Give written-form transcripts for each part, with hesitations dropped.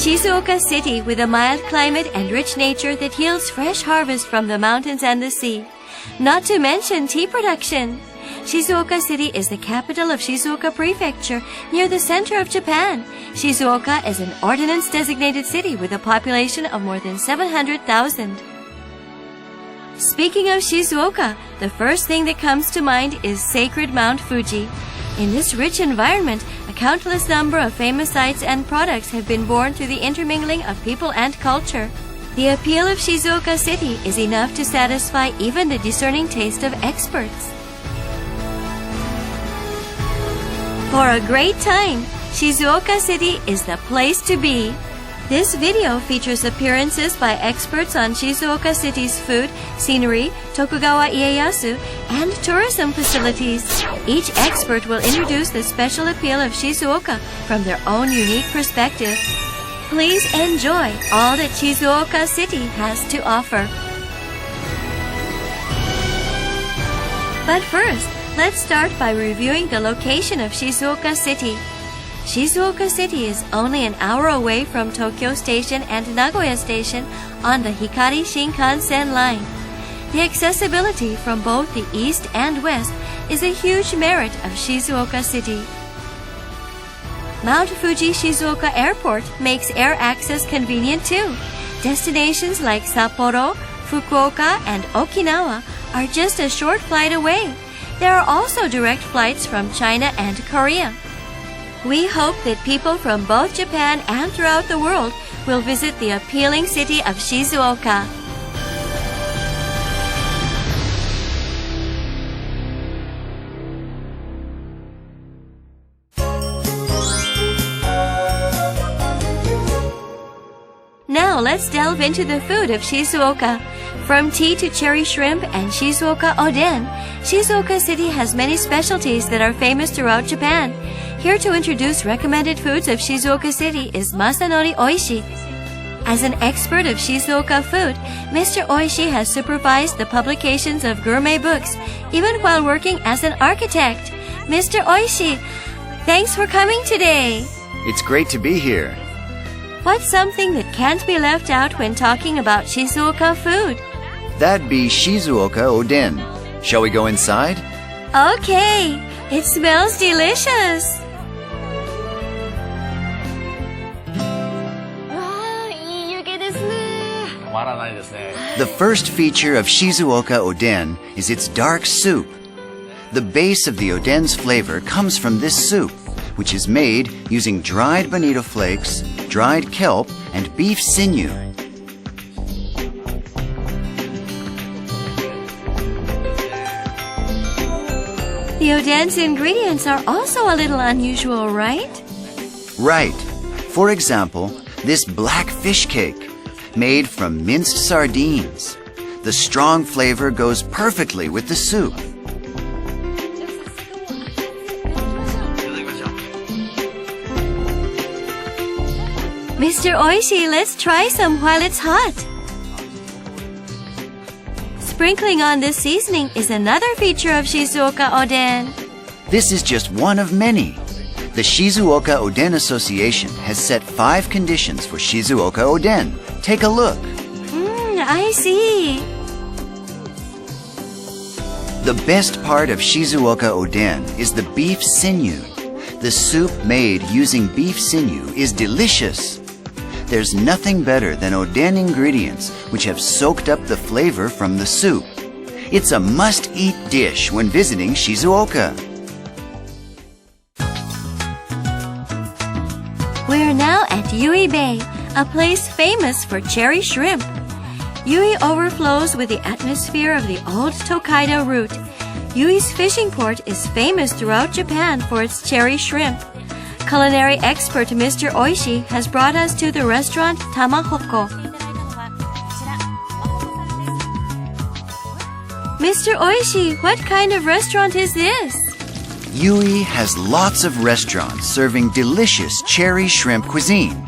Shizuoka City, with a mild climate and rich nature that yields fresh harvest from the mountains and the sea. Not to mention tea production. Shizuoka City is the capital of Shizuoka Prefecture, near the center of Japan. Shizuoka is an ordinance-designated city with a population of more than 700,000. Speaking of Shizuoka, the first thing that comes to mind is sacred Mount Fuji. In this rich environment, a countless number of famous sites and products have been born through the intermingling of people and culture. The appeal of Shizuoka City is enough to satisfy even the discerning taste of experts. For a great time, Shizuoka City is the place to be. This video features appearances by experts on Shizuoka City's food, scenery, Tokugawa Ieyasu, and tourism facilities. Each expert will introduce the special appeal of Shizuoka from their own unique perspective. Please enjoy all that Shizuoka City has to offer. But first, let's start by reviewing the location of Shizuoka City. Shizuoka City is only an hour away from Tokyo Station and Nagoya Station on the Hikari Shinkansen line. The accessibility from both the east and west is a huge merit of Shizuoka City. Mount Fuji Shizuoka Airport makes air access convenient too. Destinations like Sapporo, Fukuoka, and Okinawa are just a short flight away. There are also direct flights from China and Korea. We hope that people from both Japan and throughout the world will visit the appealing city of Shizuoka. Now let's delve into the food of Shizuoka. From tea to cherry shrimp and Shizuoka oden, Shizuoka City has many specialties that are famous throughout Japan. Here to introduce recommended foods of Shizuoka City is Masanori Oishi. As an expert of Shizuoka food, Mr. Oishi has supervised the publications of gourmet books, even while working as an architect. Mr. Oishi, thanks for coming today. It's great to be here. What's something that can't be left out when talking about Shizuoka food? That'd be Shizuoka oden. Shall we go inside? Okay, it smells delicious. The first feature of Shizuoka oden is its dark soup. The base of the oden's flavor comes from this soup, which is made using dried bonito flakes, dried kelp, and beef sinew. The oden's ingredients are also a little unusual, right? Right. For example, this black fish cake, made from minced sardines. The strong flavor goes perfectly with the soup. Mr. Oishi, let's try some while it's hot. Sprinkling on this seasoning is another feature of Shizuoka oden. This is just one of many. The Shizuoka Oden Association has set 5 conditions for Shizuoka oden. Take a look. I see. The best part of Shizuoka oden is the beef sinew. The soup made using beef sinew is delicious. There's nothing better than oden ingredients which have soaked up the flavor from the soup. It's a must-eat dish when visiting Shizuoka. We're now at Yui Bay, a place famous for cherry shrimp. Yui overflows with the atmosphere of the old Tokaido route. Yui's fishing port is famous throughout Japan for its cherry shrimp. Culinary expert Mr. Oishi has brought us to the restaurant Tamahoko. Mr. Oishi, what kind of restaurant is this? Yui has lots of restaurants serving delicious cherry shrimp cuisine.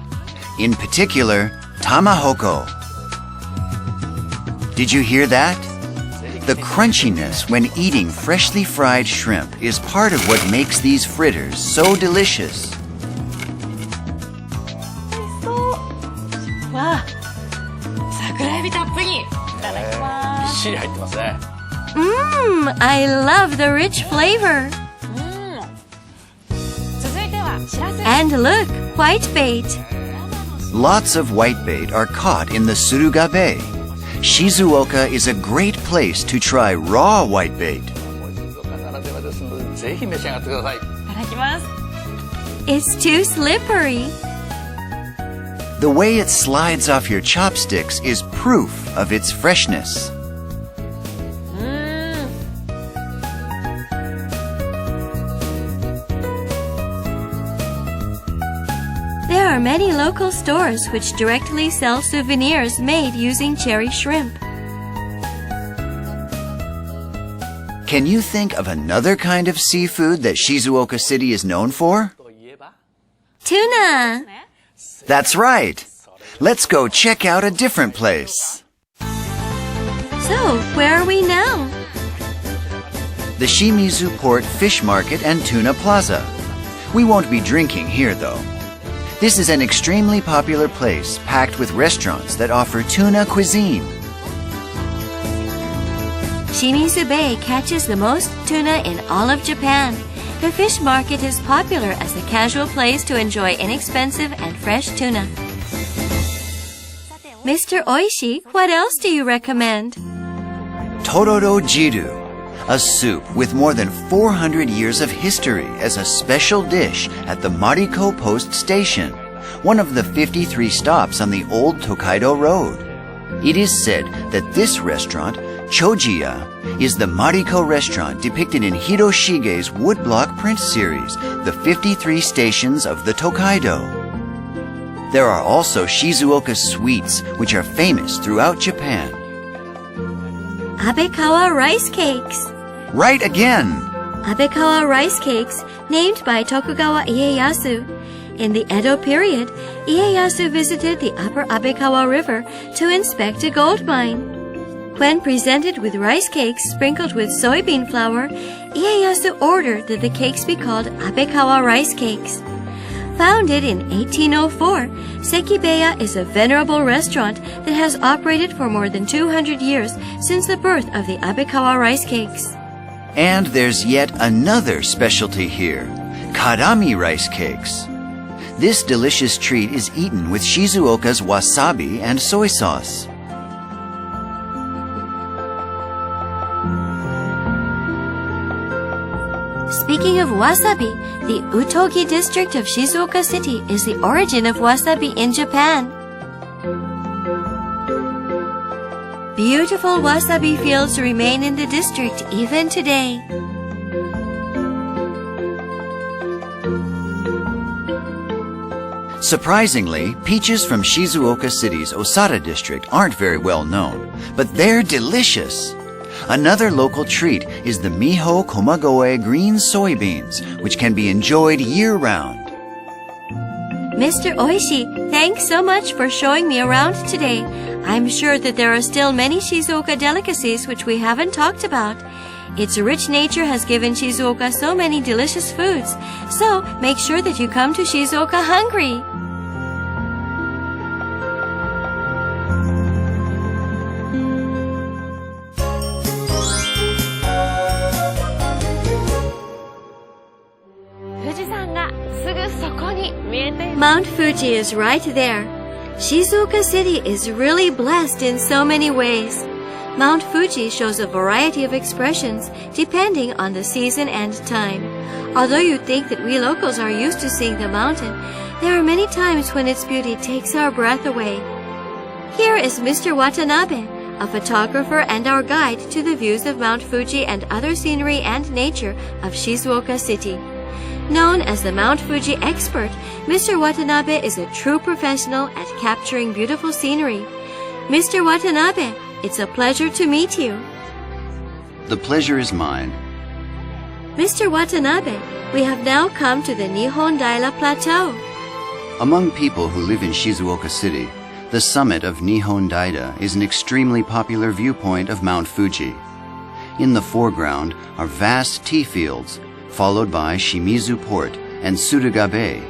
In particular, Tamahoko. Did you hear that? The crunchiness when eating freshly fried shrimp is part of what makes these fritters so delicious. しり入ってますね。I love the rich flavor. 続いてはしらす。 And look, whitebait. Lots of whitebait are caught in the Suruga Bay. Shizuoka is a great place to try raw whitebait. 静岡ならではですので、ぜひ召し上がってください。いただきます。 It's too slippery. The way it slides off your chopsticks is proof of its freshness. There are many local stores which directly sell souvenirs made using cherry shrimp. Can you think of another kind of seafood that Shizuoka City is known for? といえば、 Tuna. That's right. Let's go check out a different place. So, where are we now? The Shimizu Port Fish Market and Tuna Plaza. We won't be drinking here, though. This is an extremely popular place packed with restaurants that offer tuna cuisine. Shimizu Bay catches the most tuna in all of Japan. The fish market is popular as a casual place to enjoy inexpensive and fresh tuna. Mr. Oishi, what else do you recommend? Tororo Jiru, a soup with more than 400 years of history as a special dish at the Mariko Post Station, one of the 53 stops on the old Tokaido Road. It is said that this restaurant, Chojiya, is the Mariko restaurant depicted in Hiroshige's woodblock print series, The 53 Stations of the Tokaido. There are also Shizuoka sweets, which are famous throughout Japan. Abekawa rice cakes. Right again! Abekawa rice cakes, named by Tokugawa Ieyasu. In the Edo period, Ieyasu visited the upper Abekawa River to inspect a gold mine. When presented with rice cakes sprinkled with soybean flour, Ieyasu ordered that the cakes be called Abekawa rice cakes. Founded in 1804, Sekibeya is a venerable restaurant that has operated for more than 200 years since the birth of the Abekawa rice cakes. And there's yet another specialty here, karami rice cakes. This delicious treat is eaten with Shizuoka's wasabi and soy sauce. Speaking of wasabi, the Utogi district of Shizuoka City is the origin of wasabi in Japan. Beautiful wasabi fields remain in the district even today. Surprisingly, peaches from Shizuoka City's Osada district aren't very well known, but they're delicious. Another local treat is the Miho Komagoe green soybeans, which can be enjoyed year-round. Mr. Oishi, thanks so much for showing me around today. I'm sure that there are still many Shizuoka delicacies which we haven't talked about. Its rich nature has given Shizuoka so many delicious foods, so make sure that you come to Shizuoka hungry. Mount Fuji is right there. Shizuoka City is really blessed in so many ways. Mount Fuji shows a variety of expressions depending on the season and time. Although you think that we locals are used to seeing the mountain, there are many times when its beauty takes our breath away. Here is Mr. Watanabe, a photographer and our guide to the views of Mount Fuji and other scenery and nature of Shizuoka City. Known as the Mount Fuji expert, Mr. Watanabe is a true professional at capturing beautiful scenery. Mr. Watanabe, it's a pleasure to meet you. The pleasure is mine. Mr. Watanabe, we have now come to the Nihon Daira Plateau. Among people who live in Shizuoka City, the summit of Nihon Daira is an extremely popular viewpoint of Mount Fuji. In the foreground are vast tea fields, followed by Shimizu Port and Suruga Bay,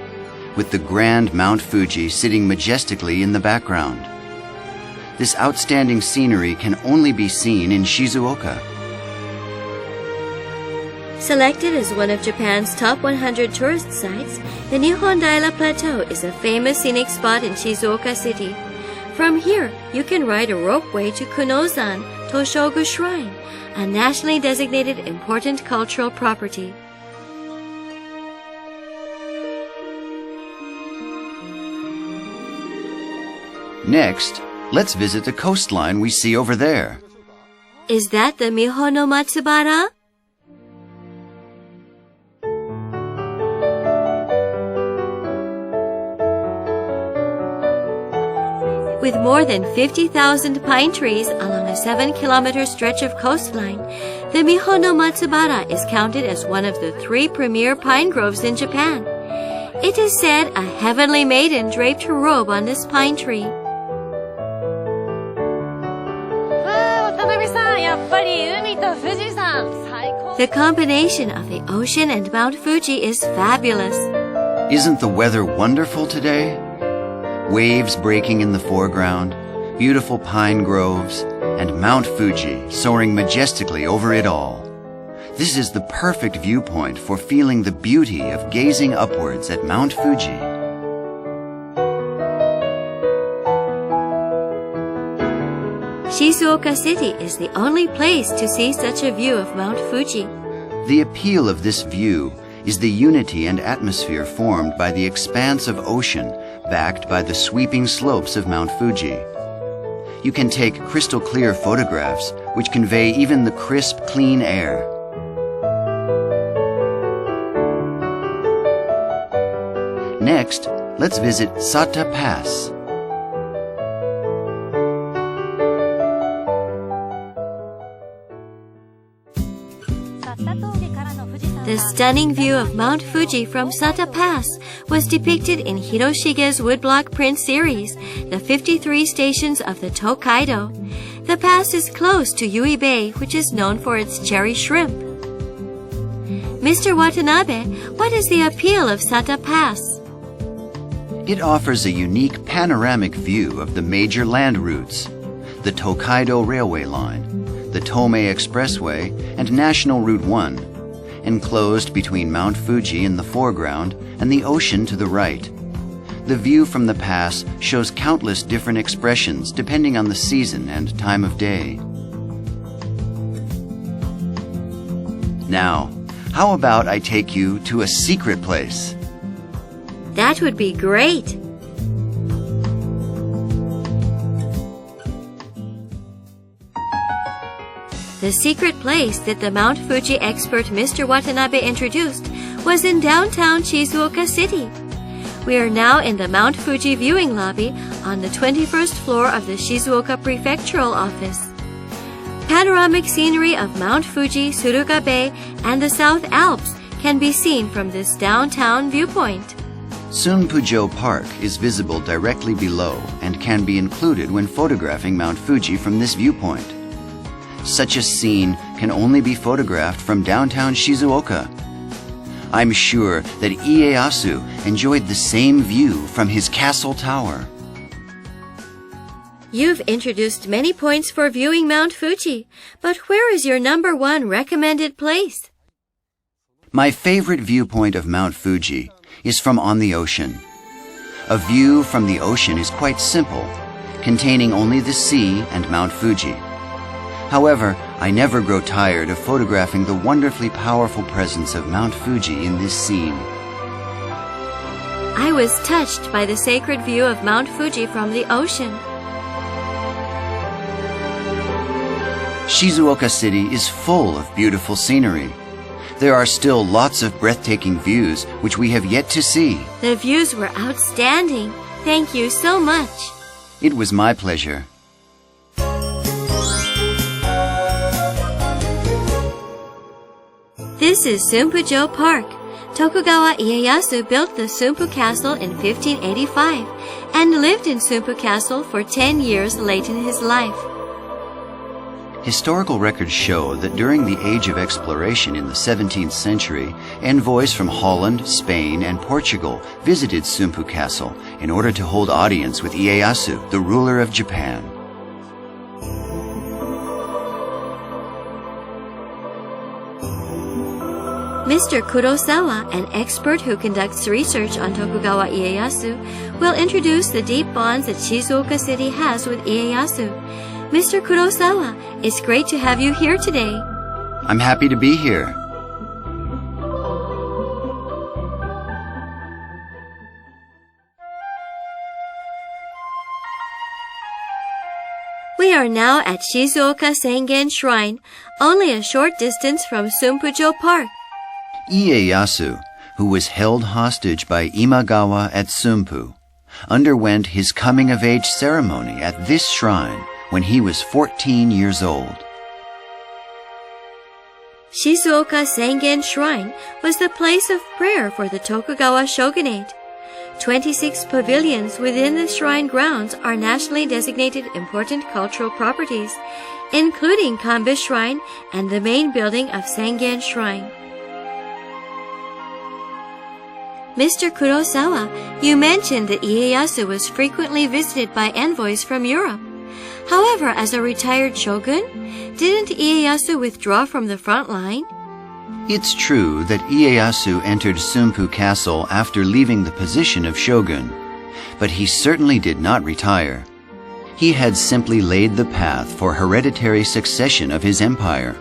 with the grand Mount Fuji sitting majestically in the background. This outstanding scenery can only be seen in Shizuoka. Selected as one of Japan's top 100 tourist sites, the Nihondaira Plateau is a famous scenic spot in Shizuoka City. From here, you can ride a ropeway to Kunozan Toshogu Shrine, a nationally designated important cultural property. Next, let's visit the coastline we see over there. Is that the Mihono Matsubara? With more than 50,000 pine trees along a 7-kilometer stretch of coastline, the Mihono Matsubara is counted as one of the 3 premier pine groves in Japan. It is said a heavenly maiden draped her robe on this pine tree. 渡辺さん、やっぱり海と富士山、最高。 The combination of the ocean and Mount Fuji is fabulous. Isn't the weather wonderful today? Waves breaking in the foreground, beautiful pine groves, and Mount Fuji soaring majestically over it all. This is the perfect viewpoint for feeling the beauty of gazing upwards at Mount Fuji. Shizuoka City is the only place to see such a view of Mount Fuji. The appeal of this view is the unity and atmosphere formed by the expanse of ocean backed by the sweeping slopes of Mount Fuji. You can take crystal clear photographs which convey even the crisp, clean air. Next, let's visit Sata Pass. The stunning view of Mount Fuji from Sata Pass was depicted in Hiroshige's woodblock print series, The 53 Stations of the Tokaido. The pass is close to Yui Bay, which is known for its cherry shrimp. Mr. Watanabe, what is the appeal of Sata Pass? It offers a unique panoramic view of the major land routes, the Tokaido Railway Line, the Tomei Expressway, and National Route 1, enclosed between Mount Fuji in the foreground and the ocean to the right. The view from the pass shows countless different expressions depending on the season and time of day. Now, how about I take you to a secret place? That would be great. The secret place that the Mount Fuji expert Mr. Watanabe introduced was in downtown Shizuoka City. We are now in the Mount Fuji viewing lobby on the 21st floor of the Shizuoka Prefectural Office. Panoramic scenery of Mount Fuji, Suruga Bay, and the South Alps can be seen from this downtown viewpoint. Sunpujo Park is visible directly below and can be included when photographing Mount Fuji from this viewpoint. Such a scene can only be photographed from downtown Shizuoka. I'm sure that Ieyasu enjoyed the same view from his castle tower. You've introduced many points for viewing Mount Fuji, but where is your number 1 recommended place? My favorite viewpoint of Mount Fuji is from on the ocean. A view from the ocean is quite simple, containing only the sea and Mount Fuji. However, I never grow tired of photographing the wonderfully powerful presence of Mount Fuji in this scene. I was touched by the sacred view of Mount Fuji from the ocean. Shizuoka City is full of beautiful scenery. There are still lots of breathtaking views which we have yet to see. The views were outstanding. Thank you so much. It was my pleasure. This is Sunpujo Park. Tokugawa Ieyasu built the Sunpu Castle in 1585 and lived in Sunpu Castle for 10 years late in his life. Historical records show that during the Age of Exploration in the 17th century, envoys from Holland, Spain, and Portugal visited Sunpu Castle in order to hold audience with Ieyasu, the ruler of Japan. Mr. Kurosawa, an expert who conducts research on Tokugawa Ieyasu, will introduce the deep bonds that Shizuoka City has with Ieyasu. Mr. Kurosawa, it's great to have you here today. I'm happy to be here. We are now at Shizuoka Sengen Shrine, only a short distance from Sunpujo Park. Ieyasu, who was held hostage by Imagawa at Sunpu, underwent his coming-of-age ceremony at this shrine when he was 14 years old. Shizuoka Sengen Shrine was the place of prayer for the Tokugawa shogunate. 26 pavilions within the shrine grounds are nationally designated important cultural properties, including Kanbe Shrine and the main building of Sengen Shrine. Mr. Kurosawa, you mentioned that Ieyasu was frequently visited by envoys from Europe. However, as a retired shogun, didn't Ieyasu withdraw from the front line? It's true that Ieyasu entered Sunpu Castle after leaving the position of shogun, but he certainly did not retire. He had simply laid the path for hereditary succession of his empire.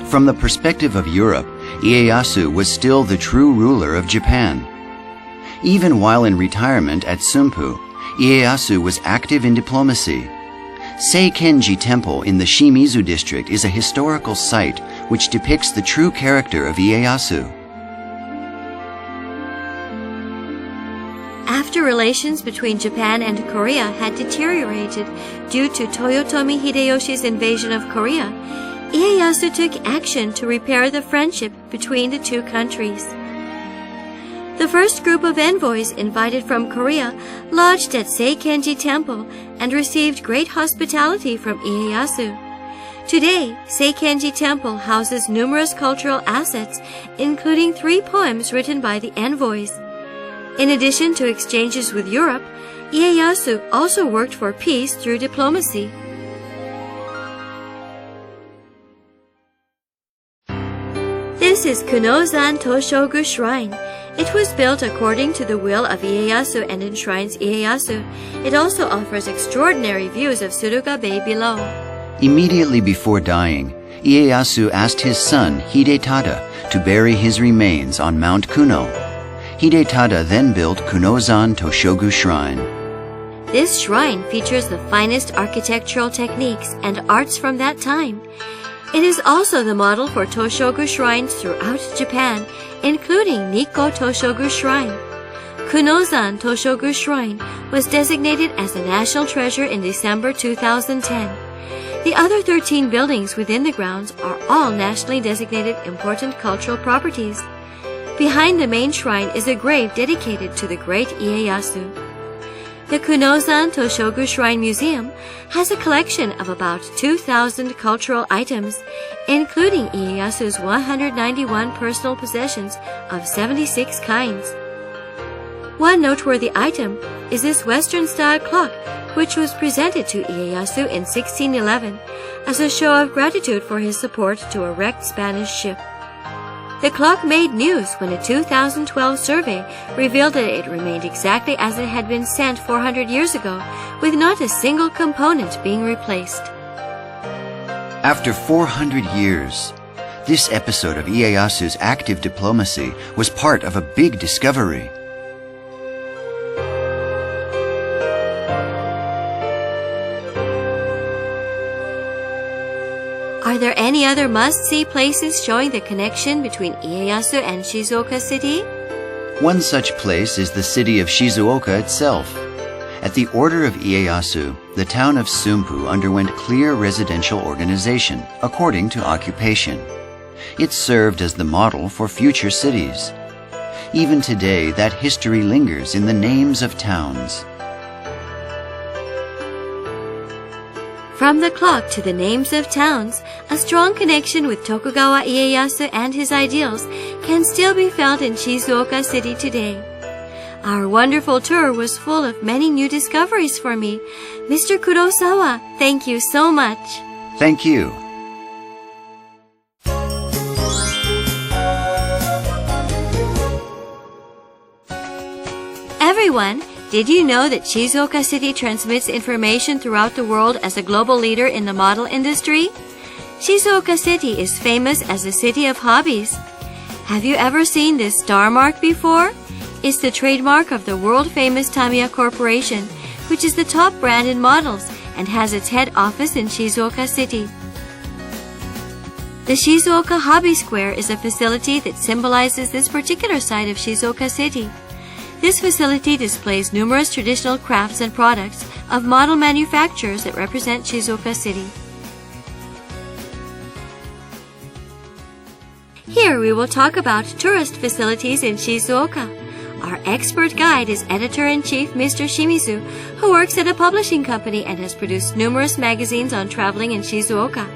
From the perspective of Europe, Ieyasu was still the true ruler of Japan. Even while in retirement at Sunpu, Ieyasu was active in diplomacy. Seikenji Temple in the Shimizu district is a historical site which depicts the true character of Ieyasu. After relations between Japan and Korea had deteriorated due to Toyotomi Hideyoshi's invasion of Korea, Ieyasu took action to repair the friendship between the two countries. The first group of envoys invited from Korea lodged at Seikenji Temple and received great hospitality from Ieyasu. Today, Seikenji Temple houses numerous cultural assets, including 3 poems written by the envoys. In addition to exchanges with Europe, Ieyasu also worked for peace through diplomacy. This is Kunozan Toshogu Shrine. It was built according to the will of Ieyasu and enshrines Ieyasu. It also offers extraordinary views of Suruga Bay below. Immediately before dying, Ieyasu asked his son Hidetada to bury his remains on Mount Kuno. Hidetada then built Kunozan Toshogu Shrine. This shrine features the finest architectural techniques and arts from that time. It is also the model for Toshogu shrines throughout Japan, including Nikko Toshogu Shrine. Kunozan Toshogu Shrine was designated as a national treasure in December 2010. The other 13 buildings within the grounds are all nationally designated important cultural properties. Behind the main shrine is a grave dedicated to the great Ieyasu. The Kunozan Toshogu Shrine Museum has a collection of about 2,000 cultural items, including Ieyasu's 191 personal possessions of 76 kinds. One noteworthy item is this Western-style clock, which was presented to Ieyasu in 1611 as a show of gratitude for his support to a wrecked Spanish ship. The clock made news when a 2012 survey revealed that it remained exactly as it had been sent 400 years ago, with not a single component being replaced. After 400 years, this episode of Ieyasu's active diplomacy was part of a big discovery. Are there any other must-see places showing the connection between Ieyasu and Shizuoka City? One such place is the city of Shizuoka itself. At the order of Ieyasu, the town of Sunpu underwent clear residential organization according to occupation. It served as the model for future cities. Even today, that history lingers in the names of towns. From the clock to the names of towns, a strong connection with Tokugawa Ieyasu and his ideals can still be felt in Shizuoka City today. Our wonderful tour was full of many new discoveries for me. Mr. Kurosawa, thank you so much. Thank you. everyone, did you know that Shizuoka City transmits information throughout the world as a global leader in the model industry? Shizuoka City is famous as a city of hobbies. Have you ever seen this star mark before? It's the trademark of the world-famous Tamiya Corporation, which is the top brand in models and has its head office in Shizuoka City. The Shizuoka Hobby Square is a facility that symbolizes this particular side of Shizuoka City. This facility displays numerous traditional crafts and products of model manufacturers that represent Shizuoka City. Here we will talk about tourist facilities in Shizuoka. Our expert guide is Editor-in-Chief Mr. Shimizu, who works at a publishing company and has produced numerous magazines on traveling in Shizuoka.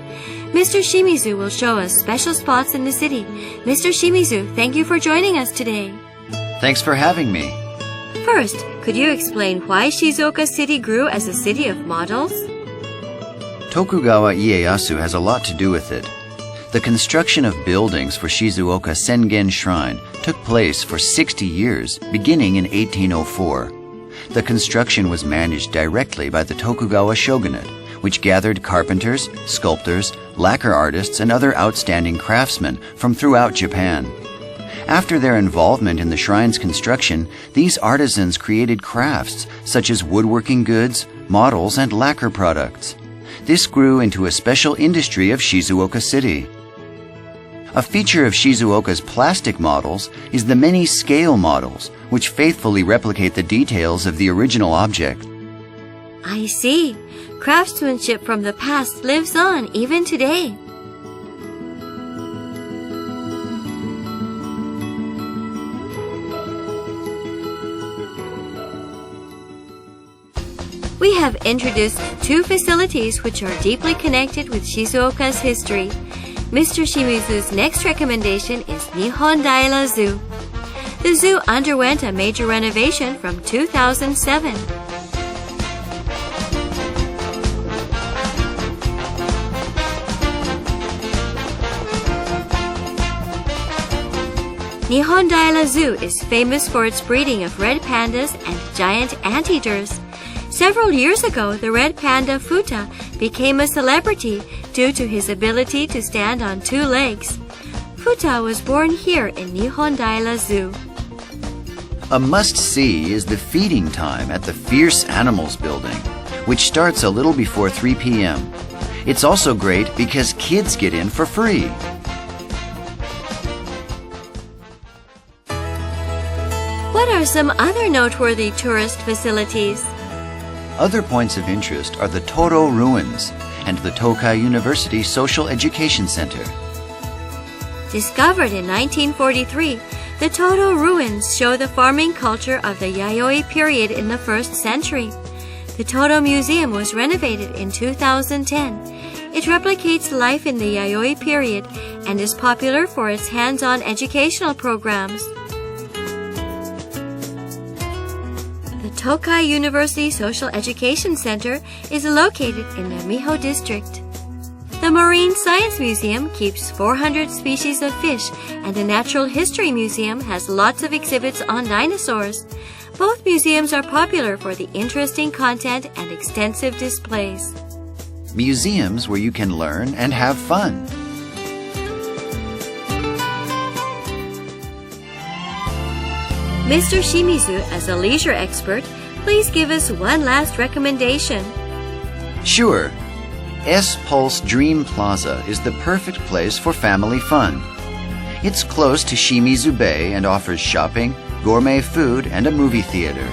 Mr. Shimizu will show us special spots in the city. Mr. Shimizu, thank you for joining us today. Thanks for having me. First, could you explain why Shizuoka City grew as a city of models? Tokugawa Ieyasu has a lot to do with it. The construction of buildings for Shizuoka Sengen Shrine took place for 60 years, beginning in 1804. The construction was managed directly by the Tokugawa shogunate, which gathered carpenters, sculptors, lacquer artists, and other outstanding craftsmen from throughout Japan. After their involvement in the shrine's construction, these artisans created crafts such as woodworking goods, models, and lacquer products. This grew into a special industry of Shizuoka City. A feature of Shizuoka's plastic models is the many scale models, which faithfully replicate the details of the original object. I see. Craftsmanship from the past lives on even today. We have introduced two facilities which are deeply connected with Shizuoka's history. Mr. Shimizu's next recommendation is Nihon Daira Zoo. The zoo underwent a major renovation from 2007. Nihon Daira Zoo is famous for its breeding of red pandas and giant anteaters. Several years ago, the red panda Futa became a celebrity due to his ability to stand on two legs. Futa was born here in Nihon Daira Zoo. A must-see is the feeding time at the Fierce Animals building, which starts a little before 3 p.m. It's also great because kids get in for free. What are some other noteworthy tourist facilities? Other points of interest are the Toro Ruins and the Tokai University Social Education Center. Discovered in 1943, the Toro Ruins show the farming culture of the Yayoi period in the 1st century. The Toro Museum was renovated in 2010. It replicates life in the Yayoi period and is popular for its hands-on educational programs. The Tokai University Social Education Center is located in the Miho district. The Marine Science Museum keeps 400 species of fish, and the Natural History Museum has lots of exhibits on dinosaurs. Both museums are popular for the interesting content and extensive displays. Museums where you can learn and have fun. Mr. Shimizu, as a leisure expert, please give us one last recommendation. Sure. S-Pulse Dream Plaza is the perfect place for family fun. It's close to Shimizu Bay and offers shopping, gourmet food, and a movie theater.